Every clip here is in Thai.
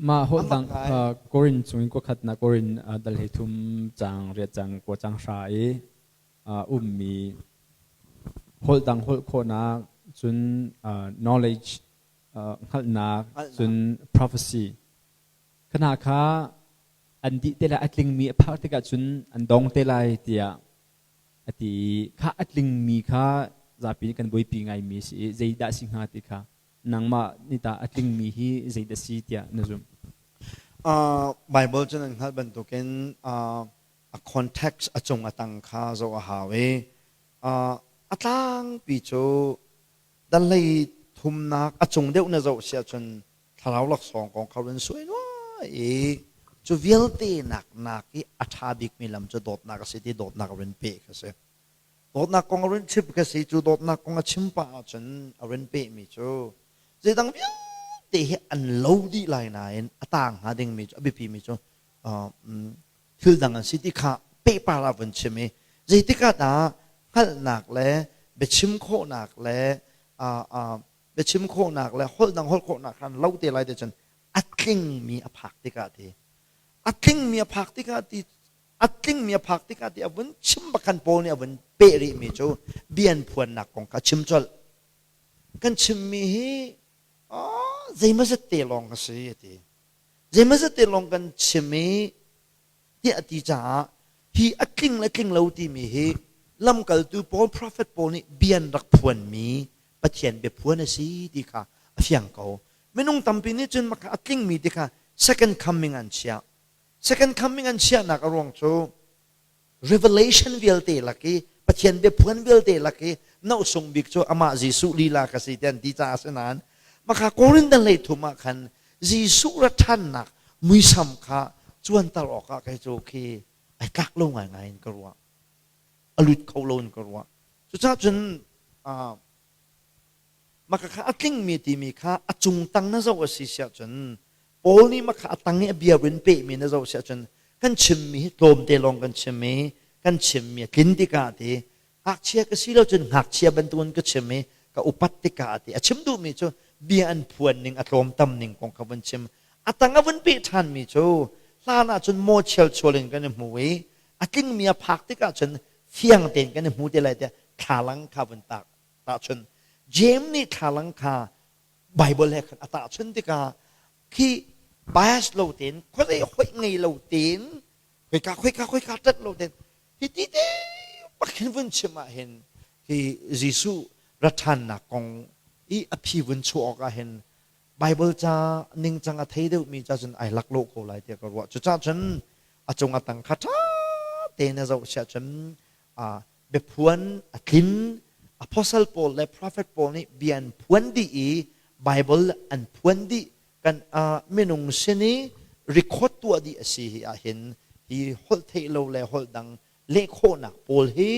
มาหดดังกอรินสุงก็ขัดนะกอรินดัลเหตุมจังเรียจังกวจังชายมีหดดังหดโคนาจุนknowledge ขัดนาจุน prophecy ขณะข้าอันดีเตลาอัดลิงมีพักที่กับจุนอันดองเตลาเดียอดีข้าอัดลิงมีข้าจะปีกันบ่อยปีไงมีสิใจด่าสิงหาติข้านังมานี่ตาอัดลิงมีฮีใจด่าสิเดียนะจุมBible จนหัดบรรทุกินcontext จงตังข้าโจหาเวตังปีโจดันเลยทุ่มนักจงเดียวนะโจเสียจนทาราวลักษณ์ของเขาเรื่องสวยน้อยจูวิลตีนักที่อัฐาบิกมีลำจะโดดนักสิที่โดดนักเรื่องเป๊ะก็เสียโดดนักของเรื่องชิบก็สิจูโดดนักของชิมปะจนเรื่องเป๊ะมีจูจะตั้งแต่อันโลดีไลน์นั้นต่างหาดึงมีจ้ะบิพีมีจ้ะคือดังนั้นสิที่ข้าเป๊ะปาราวันใช่ไหมสิที่ข้าด่าขัดหนักเลยเบชิมโคหนักเลยเบชิมโคหนักเลยฮอลดังฮอลโคหนักขันโลดีไลน์เดจันอัดลิงมีอภักติกาทีอัดลิงมีอภักติกาทีอัดลิงมีอภักติกาทีวันชิมบักันโปเนี่ยวันเปรีมีจ้ะเบียนพวนหนักของข้าชิมจอลกันชิมมีใจมันจะเตะลงกันสิใจมันจะเตะลงกันใช่ไหมที่อธิจาฮีอัดลิงและลิงเราที่มีฮีลำกัลตูปอล prophet ปอลนี่เบียนรักพวนมีปะเทียนเบียพวนสิที่ค่ะเฟียงเขาไม่นุ่งตำปีนี้จนมาอัดลิงมีที่ค่ะ second coming อันเชีย second coming อันเชียนักรวงโจ revelation วิลเตลักกี้ปะเทียนเบียพวนวิลเตลักกี้น่าสงบิกโจอามาจิสุลีลากสิเดียนที่จ้าเสนานมาข้าโกรินดันเลยทุมาขันจีสุรัทันนักมุยสัมข้าจวนตลอดข้าใครโจคีไอ้กักลงไงก็รู้อลุดเขาลงก็รู้สุดท้ายจนมาข้าอัดลิงมีที่มีข้าอัจุงตังนั่นจะว่าสิเสียจนโอนี่มาข้าตังเนี่ยเบียร์เป็นเป๊ะมีนั่นจะว่าเสียจนกันชิมมีโดมเตลงกันชิมมีกันชิมมีกินติกาทีหักเชียก็สิเราจนหักเชียบรรทุนก็ชิมมีก็อุปัตติกาทีชิมดูมีจ้เบียอันพวนหนึ่งอารมณ์ตำหนึ่งของขบวนชิมตังวันปีทันมีโจลานาจนโมเชลชวลินกันหมวยกิ้งมีพักที่กันจนเที่ยงเต็นกันหมูเดลัยเดียขาลังขาวันตาจนเจมนี่ขาลังขาไบเบิลเล็กตาจนที่กาที่บาสโลเต็นเขาได้ค่อยไงโลเต็นค่อยกาจัดโลเต็นที่ที่ปักเห็นวันชิมาเห็นที่ยิสุรัฐานนักของอีอภิวันชัวก็เห็นไบเบิลจ้านิ่งจังอาทิตย์มีจ้าจนไอลักโลกอะไรเดียก็รู้จุดจ้าจนจงตังคาถาเตนจะเชื่อจนเบบพวนกินอพอสต์ปอลและพระเฟตปอลนี่เบียนพวนดีไบเบิลอันพวนดีกันเมนุงเสนีรีคอร์ดตัวดีสิเห็นที่ฮอลเทโลและฮอลดังเลโคนักปอลฮี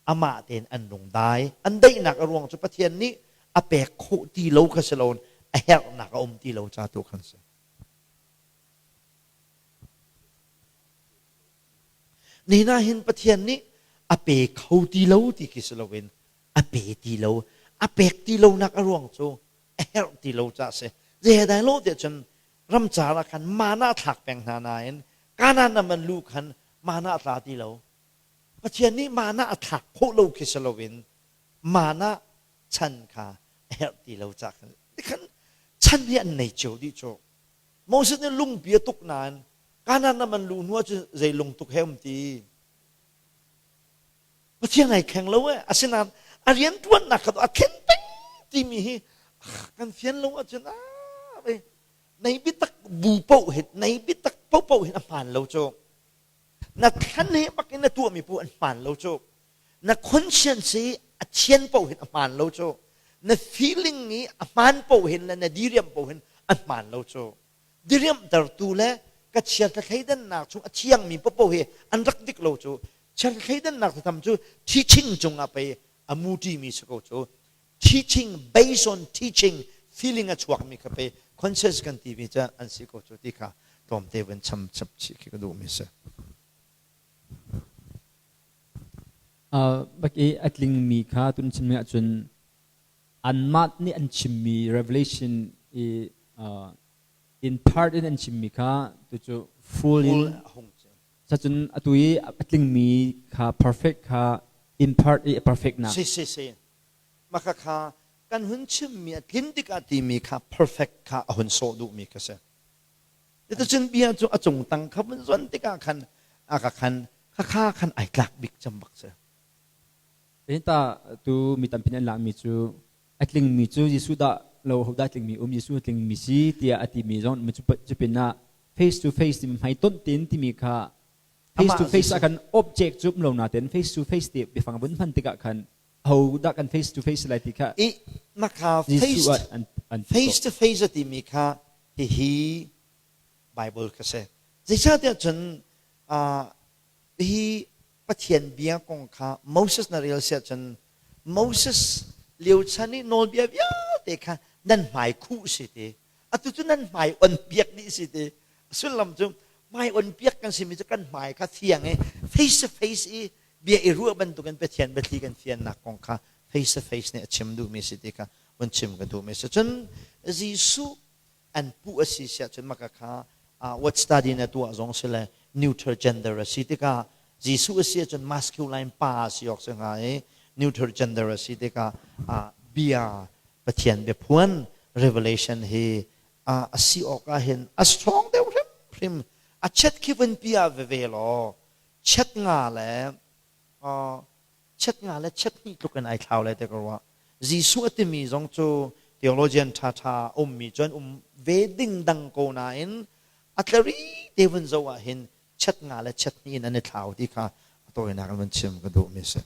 อามาเตนอันลงได้อันได้หนักรวงจุดประเทียนนี้อาเปกโคตีโลกัสโลนเฮลหนักอมตีโลจ้าตัวขันเสนี่น่าเห็นประเทียนนี้อาเปกเขาตีโลที่กิสโลเวนอาเปตีโลอาเปกตีโลนักรวงโจเฮลตีโลจ้าเสเจได้โลเดียจนรำจาระคันมาหน้าถักแปลงนานาเห็นการนั้นมันลูกคันมาหน้าตาตีโลประเทียนนี้มาหน้าถักโคโลกิสโลเวนมาหน้าฉันค่ะเฮลตีเราจากนี่คันฉันเนี่ยอันไหนเจ้าดิโจมองสิ่งนี้ลุงเบียตุกนานการนั้นมันลุงนัวจะใจลงตุกเฮมตีประเทศไหนแข่งแล้วเว้ยอาเซนานอาเรียนตัวนักก็อาเข็นตั้งที่มีกันเฟียนแล้วว่าจะน่าไปในบิตักบูเป้าเห็ดในบิตักเป้าเห็ดอันผ่านเราโจนักขันนี้ปักในตัวมีผู้อันผ่านเราโจนักคนเชียนสีอันเชียนเป้าเห็ดอันผ่านเราโจใน feeling นี้อันมันเป้าเห็นและในดีเรียมเป้าเห็นอันมันเราโจดีเรียมดร์ตูและกัจเชียร์ใครดันนักช่วงเชียงมีเป้าเห็นอันรักดิกเราโจเชียร์ใครดันนักทำจู teaching จงเอาไปอามูดีมีสกุลโจ teaching based on teaching feeling อันช่วงมีเข้าไป conscious กันที่มีจะอันสิกุลโจที่ค่ะตอมเทวันชัมชิคิกดูมิเสบักอัดลิงมีข้าตุนชิมจนอันมัดนี่อันชิมมี revelation in part in chimmi kha tu chu full in sa chun atui atling mi kha perfect kha in part perfect na si maka kha kan hun chim mi atlin dik ati mi kha perfect kha hun so du mi ka se ito chun bia chu achung tang kha mun zon tika khan aka khan kha khan ai klak big chambak se ta tu mi tampin la mi chu atling mi chu Yesu da lo hoda atling mi Yesu atling mi si tia ati mi zon mi chu pina face to face ti mai ton tin ti mi kha face to face akan object chup lo na ten face to face ti be fang bun phan tika khan ho da kan face to face lai ti kha I maka face to face ati mi kha hi Bible ka se zisa tia chun hi pathian bia kong kha Moses na real se chun Moses liu chani nol bia te kha nan mai khu si te atu chu nan mai on piak ni si te sun lam chu mai on piak kan si mi chu kan mai kha thiang e face to face i bia i ru ban tu kan pathian betli kan fian na kong kha face to face ne chim du mi si te kha on chim ka du mi se chun Jisu an pu asi sia chun maka kha what study na tu azong sila neuter gender si te ka Jisu asi chun masculine pa si yok se nga e neuter gender si te ka bia pathian be phuan revelation he asi oka hin a strong de prim a chat kiven pia ve lo chat nga le chat ni tu kan ai thau le te ko wa Jisu atimi jong chu theologian tha mi chon ve ding dang ko na in atlari devon zo wa hin chat nga le chat ni in an thau ti kha to ina kan chim ka do mi se